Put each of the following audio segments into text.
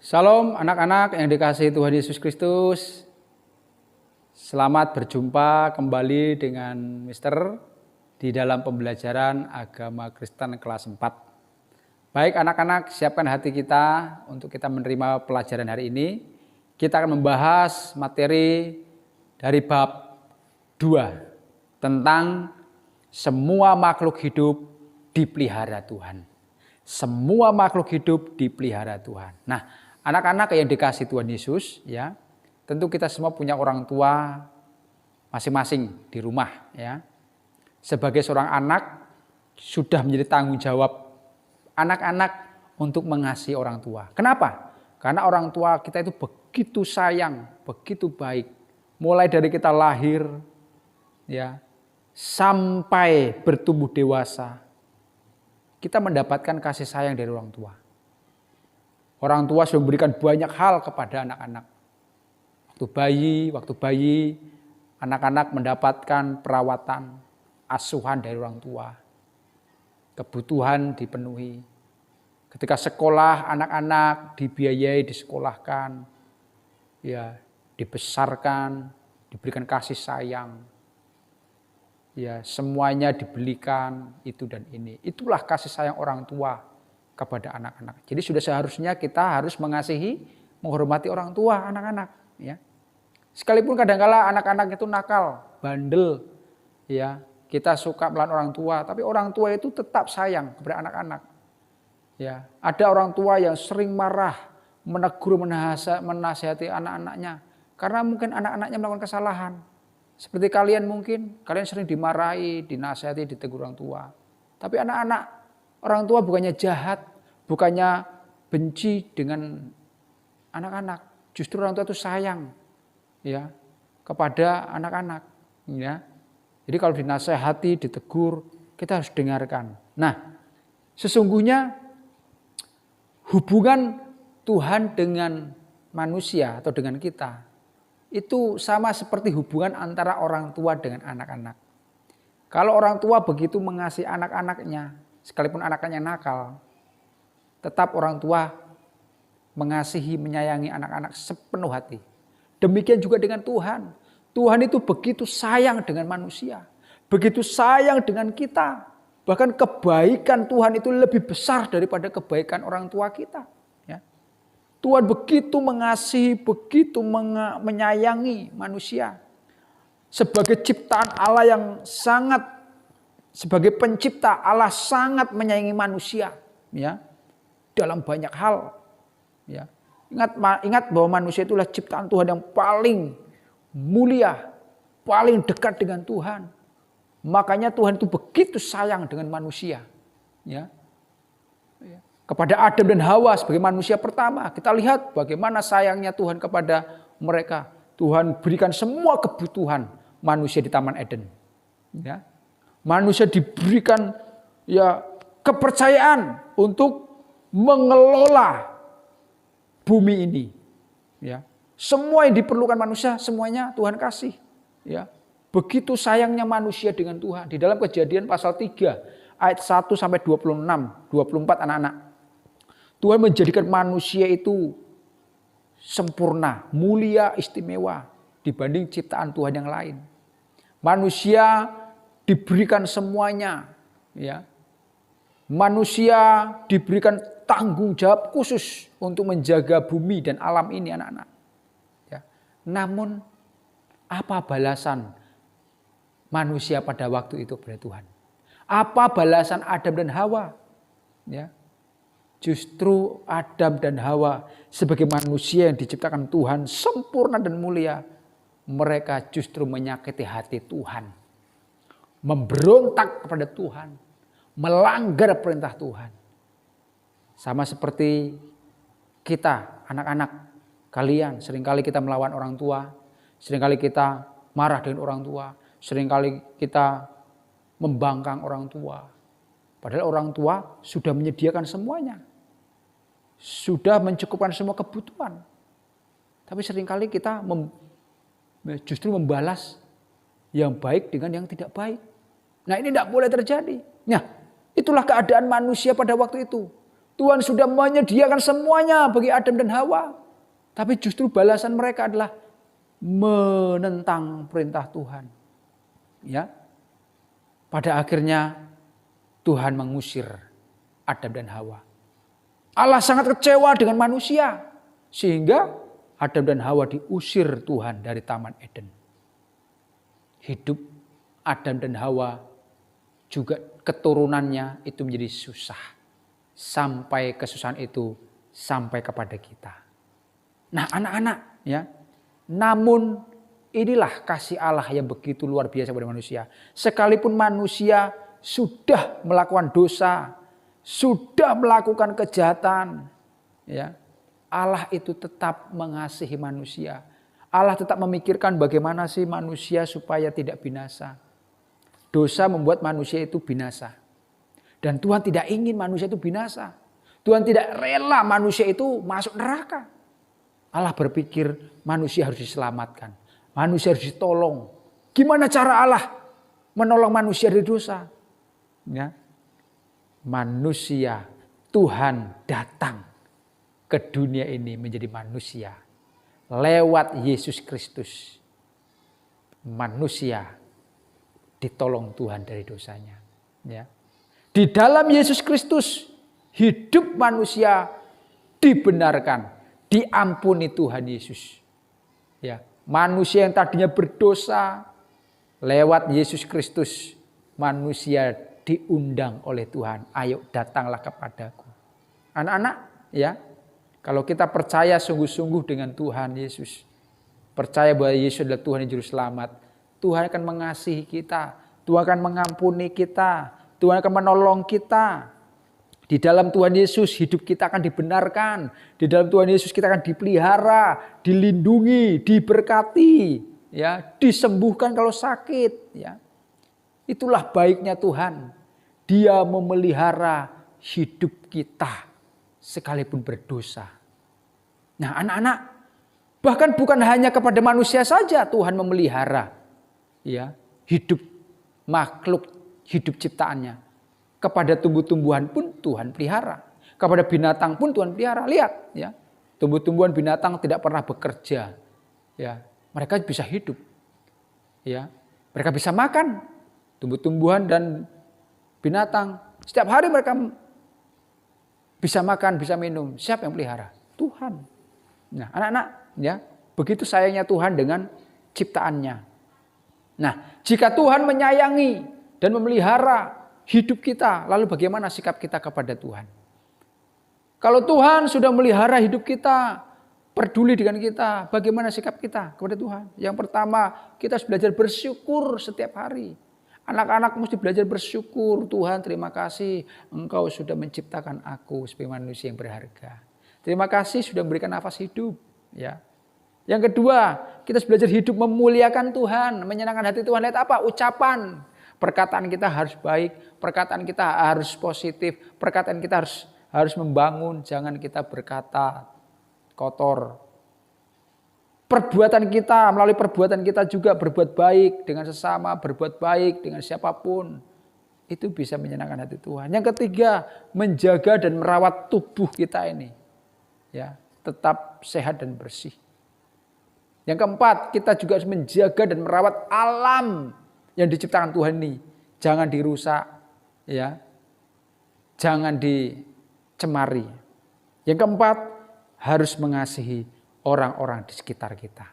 Shalom anak-anak yang dikasihi Tuhan Yesus Kristus. Selamat berjumpa kembali dengan Mister di dalam pembelajaran agama Kristen kelas 4. Baik anak-anak, siapkan hati kita untuk kita menerima pelajaran hari ini. Kita akan membahas materi dari bab 2 tentang semua makhluk hidup dipelihara Tuhan. Semua makhluk hidup dipelihara Tuhan. Nah, anak-anak yang dikasihi Tuhan Yesus, ya, tentu kita semua punya orang tua masing-masing di rumah, ya. Sebagai seorang anak sudah menjadi tanggung jawab anak-anak untuk mengasihi orang tua. Kenapa? Karena orang tua kita itu begitu sayang, begitu baik. Mulai dari kita lahir, ya, sampai bertumbuh dewasa, kita mendapatkan kasih sayang dari orang tua. Orang tua sudah memberikan banyak hal kepada anak-anak. Waktu bayi, anak-anak mendapatkan perawatan, asuhan dari orang tua. Kebutuhan dipenuhi. Ketika sekolah, anak-anak dibiayai, disekolahkan, ya, dibesarkan, diberikan kasih sayang. Ya, semuanya dibelikan itu dan ini. Itulah kasih sayang orang tua kepada anak-anak. Jadi sudah seharusnya kita harus mengasihi, menghormati orang tua anak-anak, ya. Sekalipun kadang-kala anak-anak itu nakal, bandel, ya, kita suka melawan orang tua, tapi orang tua itu tetap sayang kepada anak-anak. Ya, ada orang tua yang sering marah, menegur, menasihati anak-anaknya karena mungkin anak-anaknya melakukan kesalahan. Seperti kalian mungkin, kalian sering dimarahi, dinasihati, ditegur orang tua. Tapi anak-anak, orang tua bukannya jahat, bukannya benci dengan anak-anak. Justru orang tua itu sayang, ya, kepada anak-anak, ya. Jadi kalau dinasihati, ditegur, kita harus dengarkan. Nah, sesungguhnya hubungan Tuhan dengan manusia atau dengan kita itu sama seperti hubungan antara orang tua dengan anak-anak. Kalau orang tua begitu mengasihi anak-anaknya, sekalipun anak-anaknya nakal, tetap orang tua mengasihi, menyayangi anak-anak sepenuh hati. Demikian juga dengan Tuhan. Tuhan itu begitu sayang dengan manusia, begitu sayang dengan kita. Bahkan kebaikan Tuhan itu lebih besar daripada kebaikan orang tua kita. Tuhan begitu mengasihi, begitu menyayangi manusia. Sebagai ciptaan Allah yang sangat, sebagai pencipta Allah sangat menyayangi manusia, ya, dalam banyak hal. Ya. Ingat bahwa manusia itulah ciptaan Tuhan yang paling mulia, paling dekat dengan Tuhan. Makanya Tuhan itu begitu sayang dengan manusia, ya. Kepada Adam dan Hawa sebagai manusia pertama. Kita lihat bagaimana sayangnya Tuhan kepada mereka. Tuhan berikan semua kebutuhan manusia di Taman Eden. Ya. Manusia diberikan, ya, kepercayaan untuk mengelola bumi ini. Ya. Semua yang diperlukan manusia, semuanya Tuhan kasih. Ya. Begitu sayangnya manusia dengan Tuhan. Di dalam Kejadian pasal 3 ayat 1 sampai 26, 24 anak-anak. Tuhan menjadikan manusia itu sempurna, mulia, istimewa dibanding ciptaan Tuhan yang lain. Manusia diberikan semuanya, ya. Manusia diberikan tanggung jawab khusus untuk menjaga bumi dan alam ini, anak-anak. Ya. Namun apa balasan manusia pada waktu itu kepada Tuhan? Apa balasan Adam dan Hawa? Ya. Justru Adam dan Hawa sebagai manusia yang diciptakan Tuhan sempurna dan mulia, mereka justru menyakiti hati Tuhan, memberontak kepada Tuhan, melanggar perintah Tuhan. Sama seperti kita, anak-anak, kalian seringkali kita melawan orang tua, seringkali kita marah dengan orang tua, seringkali kita membangkang orang tua. Padahal orang tua sudah menyediakan semuanya. Sudah mencukupkan semua kebutuhan. Tapi seringkali kita justru membalas yang baik dengan yang tidak baik. Nah, ini tidak boleh terjadi. Nah, itulah keadaan manusia pada waktu itu. Tuhan sudah menyediakan semuanya bagi Adam dan Hawa. Tapi justru balasan mereka adalah menentang perintah Tuhan. Ya. Pada akhirnya Tuhan mengusir Adam dan Hawa. Allah sangat kecewa dengan manusia. Sehingga Adam dan Hawa diusir Tuhan dari Taman Eden. Hidup Adam dan Hawa juga keturunannya itu menjadi susah. Sampai kesusahan itu sampai kepada kita. Nah anak-anak ya. Namun inilah kasih Allah yang begitu luar biasa pada manusia. Sekalipun manusia sudah melakukan dosa, sudah melakukan kejahatan, ya, Allah itu tetap mengasihi manusia. Allah tetap memikirkan bagaimana sih manusia supaya tidak binasa. Dosa membuat manusia itu binasa. Dan Tuhan tidak ingin manusia itu binasa. Tuhan tidak rela manusia itu masuk neraka. Allah berpikir manusia harus diselamatkan. Manusia harus ditolong. Gimana cara Allah menolong manusia dari dosa? Ya. Manusia, Tuhan datang ke dunia ini menjadi manusia. Lewat Yesus Kristus. Manusia ditolong Tuhan dari dosanya. Ya. Di dalam Yesus Kristus hidup manusia dibenarkan, diampuni Tuhan Yesus. Ya, manusia yang tadinya berdosa lewat Yesus Kristus, manusia diundang oleh Tuhan, ayo datanglah kepadaku. Anak-anak, ya, kalau kita percaya sungguh-sungguh dengan Tuhan Yesus, percaya bahwa Yesus adalah Tuhan yang juru selamat, Tuhan akan mengasihi kita, Tuhan akan mengampuni kita, Tuhan akan menolong kita. Di dalam Tuhan Yesus hidup kita akan dibenarkan. Di dalam Tuhan Yesus kita akan dipelihara, dilindungi, diberkati, ya, disembuhkan kalau sakit, ya. Itulah baiknya Tuhan. Dia memelihara hidup kita sekalipun berdosa. Nah, anak-anak, bahkan bukan hanya kepada manusia saja Tuhan memelihara, ya, hidup makhluk, hidup ciptaannya. Kepada tumbuh-tumbuhan pun Tuhan pelihara. Kepada binatang pun Tuhan pelihara. Lihat, ya. Tumbuh-tumbuhan binatang tidak pernah bekerja. Ya, mereka bisa hidup. Ya, mereka bisa makan. Tumbuh-tumbuhan dan binatang setiap hari mereka bisa makan, bisa minum. Siapa yang pelihara? Tuhan. Nah, anak-anak, ya, begitu sayangnya Tuhan dengan ciptaannya. Nah, jika Tuhan menyayangi dan memelihara hidup kita, lalu bagaimana sikap kita kepada Tuhan? Kalau Tuhan sudah melihara hidup kita, peduli dengan kita, bagaimana sikap kita kepada Tuhan? Yang pertama, kita harus belajar bersyukur setiap hari. Anak-anak mesti belajar bersyukur. Tuhan, terima kasih Engkau sudah menciptakan aku sebagai manusia yang berharga. Terima kasih sudah memberikan nafas hidup. Ya. Yang kedua, kita harus belajar hidup memuliakan Tuhan, menyenangkan hati Tuhan. Lihat apa? Ucapan. Perkataan kita harus baik, perkataan kita harus positif, perkataan kita harus membangun, jangan kita berkata kotor. Perbuatan kita, melalui perbuatan kita juga berbuat baik dengan sesama, berbuat baik dengan siapapun. Itu bisa menyenangkan hati Tuhan. Yang ketiga, menjaga dan merawat tubuh kita ini. Ya, tetap sehat dan bersih. Yang keempat, kita juga harus menjaga dan merawat alam yang diciptakan Tuhan ini. Jangan dirusak, ya. Jangan dicemari. Yang keempat, harus mengasihi orang-orang di sekitar kita.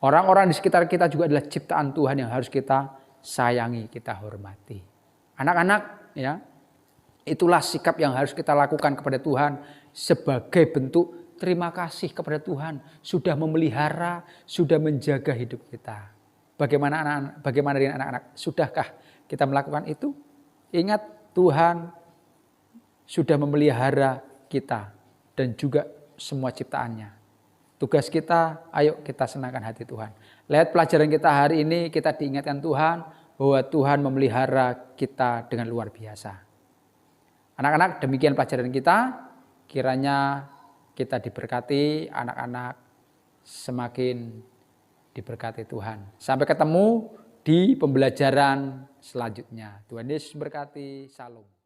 Orang-orang di sekitar kita juga adalah ciptaan Tuhan yang harus kita sayangi, kita hormati. Anak-anak, ya, itulah sikap yang harus kita lakukan kepada Tuhan sebagai bentuk terima kasih kepada Tuhan sudah memelihara, sudah menjaga hidup kita. Bagaimana dengan anak-anak? Sudahkah kita melakukan itu? Ingat, Tuhan sudah memelihara kita dan juga semua ciptaannya. Tugas kita, ayo kita senangkan hati Tuhan. Lihat pelajaran kita hari ini, kita diingatkan Tuhan bahwa Tuhan memelihara kita dengan luar biasa. Anak-anak, demikian pelajaran kita. Kiranya kita diberkati, anak-anak semakin diberkati Tuhan. Sampai ketemu di pembelajaran selanjutnya. Tuhan Yesus berkati. Shalom.